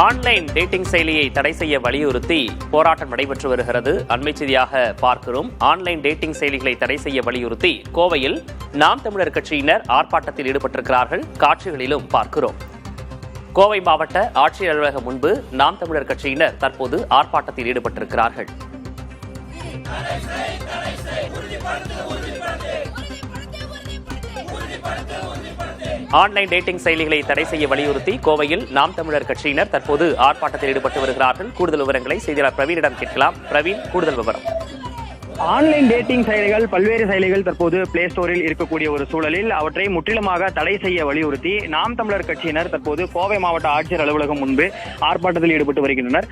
Online dating செயலியை தடை செய்ய வலியுறுத்தி போராட்டம் நடைபெற்று வருகிறது. அண்மை செய்தியாக பார்க்கிறோம். ஆன்லைன் டேட்டிங் செயலிகளை தடை செய்ய வலியுறுத்தி கோவையில் நாம் தமிழர் கட்சியினர் ஆர்ப்பாட்டத்தில் ஈடுபட்டிருக்கிறார்கள். காட்சிகளிலும் பார்க்கிறோம். கோவை மாவட்ட ஆட்சியர் அலுவலகம் முன்பு நாம் தமிழர் கட்சியினர் தற்போது ஆர்ப்பாட்டத்தில் ஈடுபட்டிருக்கிறார்கள். ஆன்லைன் டேட்டிங் செயலிகளை தடை செய்ய வலியுறுத்தி கோவையில் நாம் தமிழர் கட்சியினர் தற்போது ஆர்ப்பாட்டத்தில் ஈடுபட்டு வருகிறார்கள். கூடுதல் விவரங்களை செய்தியாளர் பிரவீனிடம் கேட்கலாம். பிரவீன், கூடுதல் விவரம். ஆன்லைன் டேட்டிங் செயலிகள், பல்வேறு செயலிகள் தற்போது பிளே ஸ்டோரில் இருக்கக்கூடிய ஒரு சூழலில் அவற்றை முற்றிலுமாக தடை செய்ய வலியுறுத்தி நாம் தமிழர் கட்சியினர் தற்போது கோவை மாவட்ட ஆட்சியர் அலுவலகம் முன்பு ஆர்ப்பாட்டத்தில் ஈடுபட்டு வருகின்றனர்.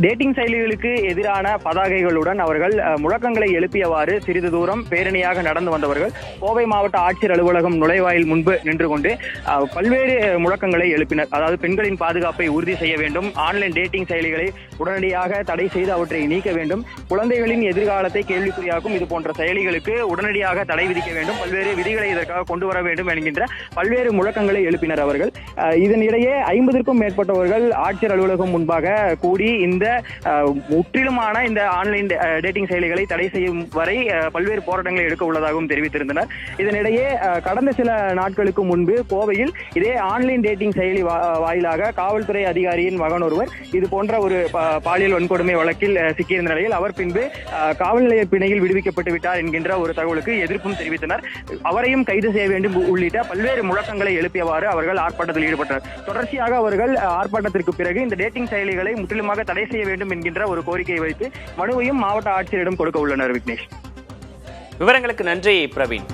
டேட்டிங் செயலிகளுக்கு எதிரான பதாகைகளுடன் அவர்கள் முழக்கங்களை எழுப்பியவாறு சிறிது தூரம் பேரணியாக நடந்து வந்தவர்கள் கோவை மாவட்ட ஆட்சியர் அலுவலகம் நுழைவாயில் முன்பு நின்று கொண்டு பல்வேறு முழக்கங்களை எழுப்பினர். அதாவது பெண்களின் பாதுகாப்பை உறுதி செய்ய வேண்டும், ஆன்லைன் டேட்டிங் செயலிகளை உடனடியாக தடை செய்து அவற்றை நீக்க வேண்டும், குழந்தைகளின் எதிர்காலத்தை கேள்விக்குறியாகும் இது போன்ற செயலிகளுக்கு உடனடியாக தடை விதிக்க வேண்டும், பல்வேறு விதிகளை இதற்காக கொண்டு வர வேண்டும் என்கின்ற பல்வேறு முழக்கங்களை எழுப்பினர் அவர்கள். இதனிடையே 50க்கும் மேற்பட்டவர்கள் ஆட்சியர் அலுவலகம் முன்பாக கூடி இந்த முற்றிலுமான இந்த ஆன்லைன் டேட்டிங் செயலிகளை தடை செய்யும் வரை பல்வேறு போராட்டங்களை எடுக்க உள்ளதாகவும் தெரிவித்திருந்தனர். இதனிடையே கடந்த சில நாட்களுக்கு முன்பு கோவையில் இதே ஆன்லைன் டேட்டிங் செயலி வாயிலாக காவல்துறை அதிகாரியின் மகன் ஒருவர் இது போன்ற ஒரு பாலியல் வன்கொடுமை வழக்கில் சிக்கியிருந்த நிலையில் அவர் பின்பு காவல் நிலைய பிணையில் விடுவிக்கப்பட்டு விட்டார் என்கின்ற ஒரு தகவலுக்கு எதிர்ப்பும் தெரிவித்தனர். அவரையும் கைது செய்ய வேண்டும் உள்ளிட்ட பல்வேறு முழக்கங்களை எழுப்பியவாறு அவர்கள் ஆர்ப்பாட்டத்தில் ஈடுபட்டனர். தொடர்ச்சியாக அவர்கள் ஆர்ப்பாட்டத்திற்கு பிறகு இந்த டேட்டிங் செயலிகளை முற்றிலுமாக தடை செய்ய வேண்டும் என்கின்ற ஒரு கோரிக்கையை வைத்து மனுவையும் மாவட்ட ஆட்சியரிடம் கொடுக்க உள்ளனர். விக்னேஷ், விவரங்களுக்கு நன்றி பிரவீன்.